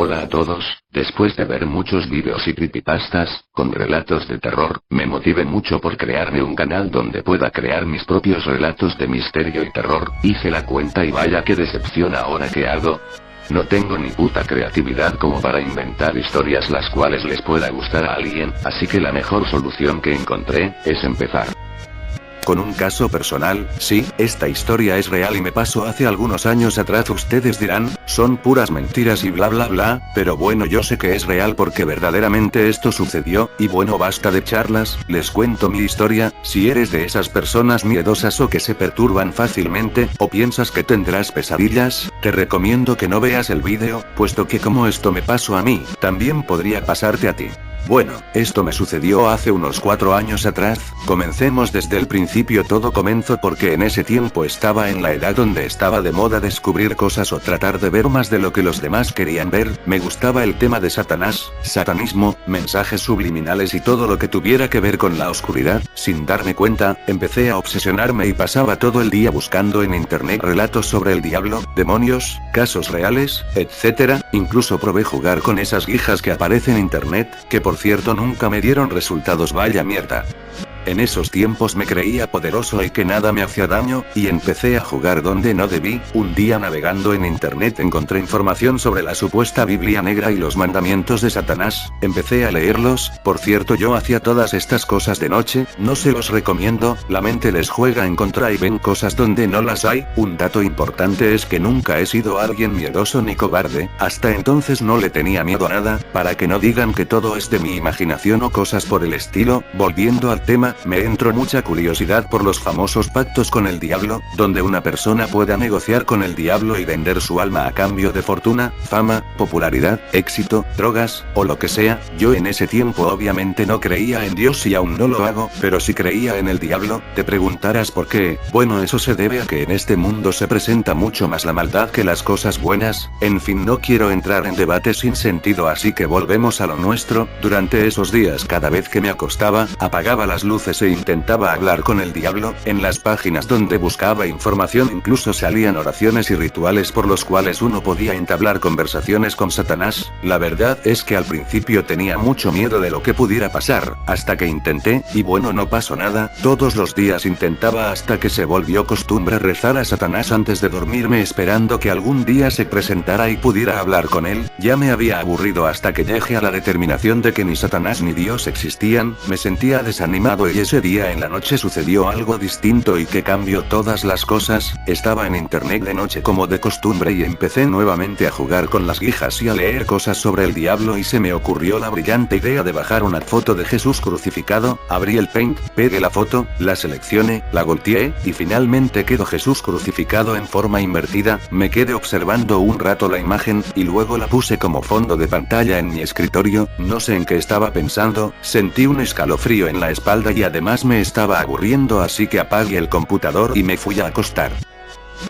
Hola a todos, después de ver muchos vídeos y creepypastas, con relatos de terror, me motivé mucho por crearme un canal donde pueda crear mis propios relatos de misterio y terror, hice la cuenta y vaya que decepción ahora que hago. No tengo ni puta creatividad como para inventar historias las cuales les pueda gustar a alguien, así que la mejor solución que encontré, es empezar con un caso personal. Sí, esta historia es real y me pasó hace algunos años atrás. Ustedes dirán, son puras mentiras y bla bla bla, pero bueno, yo sé que es real porque verdaderamente esto sucedió, y bueno, basta de charlas, les cuento mi historia. Si eres de esas personas miedosas o que se perturban fácilmente, o piensas que tendrás pesadillas, te recomiendo que no veas el vídeo, puesto que como esto me pasó a mí, también podría pasarte a ti. Bueno, esto me sucedió hace unos 4 años atrás. Comencemos desde el principio. Todo comenzó porque en ese tiempo estaba en la edad donde estaba de moda descubrir cosas o tratar de ver más de lo que los demás querían ver. Me gustaba el tema de Satanás, satanismo, mensajes subliminales y todo lo que tuviera que ver con la oscuridad. Sin darme cuenta, empecé a obsesionarme y pasaba todo el día buscando en internet relatos sobre el diablo, demonios, casos reales, etc. Incluso probé jugar con esas guijas que aparecen en internet, que por cierto nunca me dieron resultados. Vaya mierda. En esos tiempos me creía poderoso y que nada me hacía daño, y empecé a jugar donde no debí. Un día navegando en internet encontré información sobre la supuesta Biblia negra y los mandamientos de Satanás. Empecé a leerlos. Por cierto, yo hacía todas estas cosas de noche, no se los recomiendo, la mente les juega en contra y ven cosas donde no las hay. Un dato importante es que nunca he sido alguien miedoso ni cobarde, hasta entonces no le tenía miedo a nada, para que no digan que todo es de mi imaginación o cosas por el estilo. Volviendo al tema, me entró mucha curiosidad por los famosos pactos con el diablo, donde una persona pueda negociar con el diablo y vender su alma a cambio de fortuna, fama, popularidad, éxito, drogas, o lo que sea. Yo en ese tiempo obviamente no creía en Dios y aún no lo hago, pero sí creía en el diablo. Te preguntarás por qué. Bueno, eso se debe a que en este mundo se presenta mucho más la maldad que las cosas buenas. En fin, no quiero entrar en debates sin sentido, así que volvemos a lo nuestro. Durante esos días, cada vez que me acostaba, apagaba las luces e intentaba hablar con el diablo. En las páginas donde buscaba información incluso salían oraciones y rituales por los cuales uno podía entablar conversaciones con Satanás. La verdad es que al principio tenía mucho miedo de lo que pudiera pasar, hasta que intenté, y bueno, no pasó nada. Todos los días intentaba hasta que se volvió costumbre rezar a Satanás antes de dormirme, esperando que algún día se presentara y pudiera hablar con él. Ya me había aburrido hasta que llegué a la determinación de que ni Satanás ni Dios existían. Me sentía desanimado y ese día en la noche sucedió algo distinto y que cambió todas las cosas. Estaba en internet de noche como de costumbre y empecé nuevamente a jugar con las guijas y a leer cosas sobre el diablo, y se me ocurrió la brillante idea de bajar una foto de Jesús crucificado. Abrí el Paint, pegué la foto, la seleccioné, la volteé, y finalmente quedó Jesús crucificado en forma invertida. Me quedé observando un rato la imagen, y luego la puse como fondo de pantalla en mi escritorio. No sé en qué estaba pensando, sentí un escalofrío en la espalda y además me estaba aburriendo, así que apagué el computador y me fui a acostar.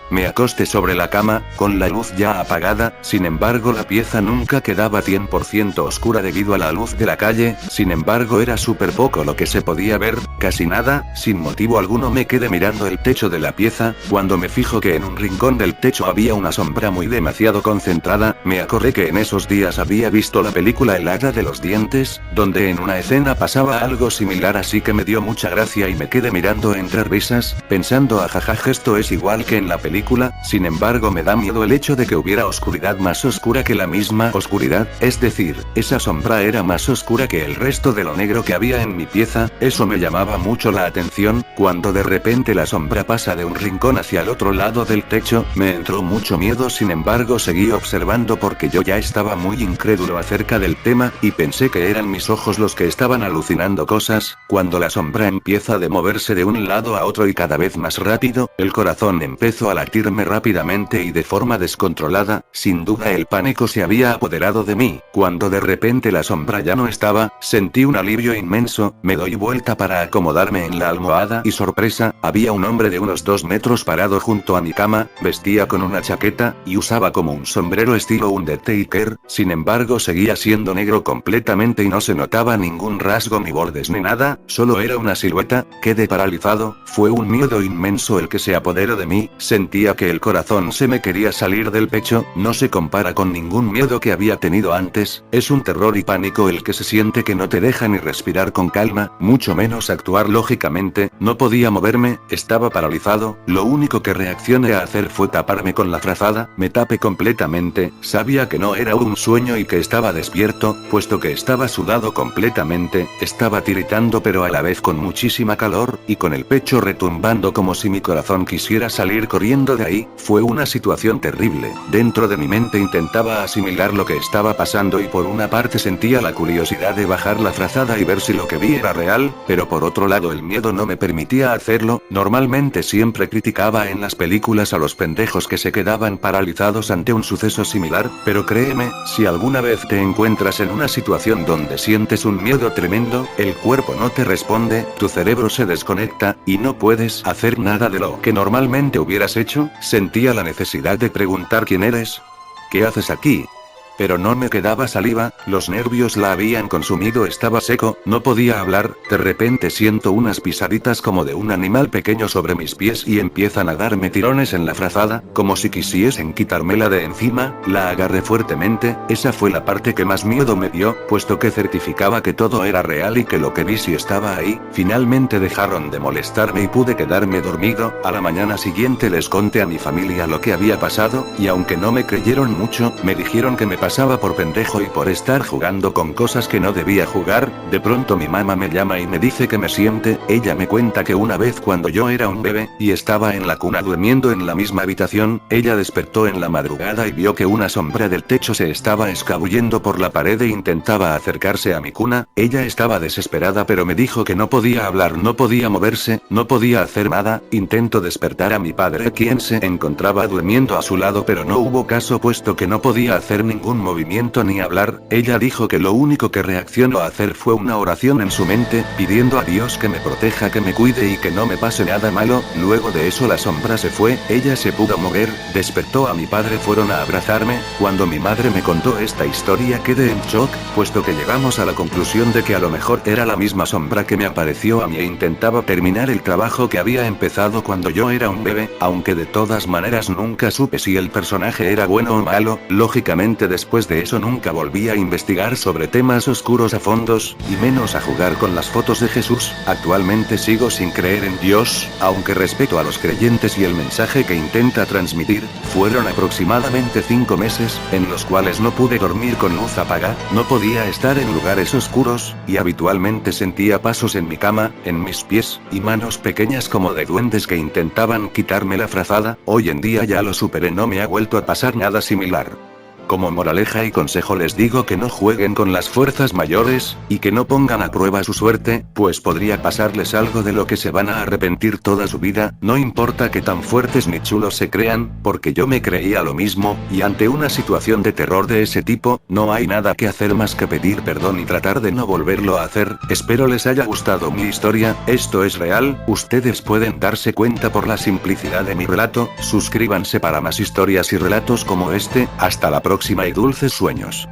Me acosté sobre la cama, con la luz ya apagada. Sin embargo, la pieza nunca quedaba 100% oscura debido a la luz de la calle. Sin embargo, era súper poco lo que se podía ver, casi nada. Sin motivo alguno me quedé mirando el techo de la pieza, cuando me fijo que en un rincón del techo había una sombra muy demasiado concentrada. Me acordé que en esos días había visto la película El hada de los dientes, donde en una escena pasaba algo similar, así que me dio mucha gracia y me quedé mirando entre risas, pensando ajaja, esto es igual que en la película. Sin embargo, me da miedo el hecho de que hubiera oscuridad más oscura que la misma oscuridad, es decir, esa sombra era más oscura que el resto de lo negro que había en mi pieza. Eso me llamaba mucho la atención. Cuando de repente la sombra pasa de un rincón hacia el otro lado del techo, me entró mucho miedo. Sin embargo, seguí observando porque yo ya estaba muy incrédulo acerca del tema, y pensé que eran mis ojos los que estaban alucinando cosas. Cuando la sombra empieza a moverse de un lado a otro y cada vez más rápido, el corazón empezó a latirme rápidamente y de forma descontrolada. Sin duda el pánico se había apoderado de mí. Cuando de repente la sombra ya no estaba, sentí un alivio inmenso. Me doy vuelta para acomodarme en la almohada y sorpresa, había un hombre de unos 2 metros parado junto a mi cama. Vestía con una chaqueta, y usaba como un sombrero estilo Undertaker. Sin embargo, seguía siendo negro completamente y no se notaba ningún rasgo ni bordes ni nada, solo era una silueta. Quedé paralizado, fue un miedo inmenso el que se apoderó de mí. Sentía que el corazón se me quería salir del pecho, no se compara con ningún miedo que había tenido antes, es un terror y pánico el que se siente que no te deja ni respirar con calma, mucho menos actuar lógicamente, no podía moverme, estaba paralizado, lo único que reaccioné a hacer fue taparme con la frazada, me tapé completamente, sabía que no era un sueño y que estaba despierto, puesto que estaba sudado completamente, estaba tiritando pero a la vez con muchísima calor, y con el pecho retumbando como si mi corazón quisiera salir corriendo de ahí, fue una situación terrible, dentro de mi mente intentaba asimilar lo que estaba pasando y por una parte sentía la curiosidad de bajar la frazada y ver si lo que vi era real, pero por otro lado el miedo no me permitía hacerlo, normalmente siempre criticaba en las películas a los pendejos que se quedaban paralizados ante un suceso similar, pero créeme, si alguna vez te encuentras en una situación donde sientes un miedo tremendo, el cuerpo no te responde, tu cerebro se desconecta, y no puedes hacer nada de lo que normalmente hubieras hecho, sentía la necesidad de preguntar quién eres. ¿Qué haces aquí? Pero no me quedaba saliva, los nervios la habían consumido, estaba seco, no podía hablar, de repente siento unas pisaditas como de un animal pequeño sobre mis pies y empiezan a darme tirones en la frazada, como si quisiesen quitármela de encima, la agarré fuertemente, esa fue la parte que más miedo me dio, puesto que certificaba que todo era real y que lo que vi sí estaba ahí, finalmente dejaron de molestarme y pude quedarme dormido, a la mañana siguiente les conté a mi familia lo que había pasado, y aunque no me creyeron mucho, me dijeron que me pasaba por pendejo y por estar jugando con cosas que no debía jugar, de pronto mi mamá me llama y me dice que me siente, ella me cuenta que una vez cuando yo era un bebé, y estaba en la cuna durmiendo en la misma habitación, ella despertó en la madrugada y vio que una sombra del techo se estaba escabullendo por la pared e intentaba acercarse a mi cuna, ella estaba desesperada pero me dijo que no podía hablar, no podía moverse, no podía hacer nada, intentó despertar a mi padre quien se encontraba durmiendo a su lado pero no hubo caso puesto que no podía hacer ningún movimiento ni hablar, ella dijo que lo único que reaccionó a hacer fue una oración en su mente, pidiendo a Dios que me proteja, que me cuide y que no me pase nada malo, luego de eso la sombra se fue, ella se pudo mover, despertó a mi padre, fueron a abrazarme, cuando mi madre me contó esta historia quedé en shock, puesto que llegamos a la conclusión de que a lo mejor era la misma sombra que me apareció a mí e intentaba terminar el trabajo que había empezado cuando yo era un bebé, aunque de todas maneras nunca supe si el personaje era bueno o malo, lógicamente después de eso nunca volví a investigar sobre temas oscuros a fondos, y menos a jugar con las fotos de Jesús. Actualmente sigo sin creer en Dios, aunque respeto a los creyentes y el mensaje que intenta transmitir. Fueron aproximadamente 5 meses, en los cuales no pude dormir con luz apagada, no podía estar en lugares oscuros, y habitualmente sentía pasos en mi cama, en mis pies, y manos pequeñas como de duendes que intentaban quitarme la frazada. Hoy en día ya lo superé, no me ha vuelto a pasar nada similar. Como moraleja y consejo les digo que no jueguen con las fuerzas mayores, y que no pongan a prueba su suerte, pues podría pasarles algo de lo que se van a arrepentir toda su vida, no importa que tan fuertes ni chulos se crean, porque yo me creía lo mismo, y ante una situación de terror de ese tipo, no hay nada que hacer más que pedir perdón y tratar de no volverlo a hacer. Espero les haya gustado mi historia, esto es real, ustedes pueden darse cuenta por la simplicidad de mi relato, suscríbanse para más historias y relatos como este, hasta la próxima y dulces sueños.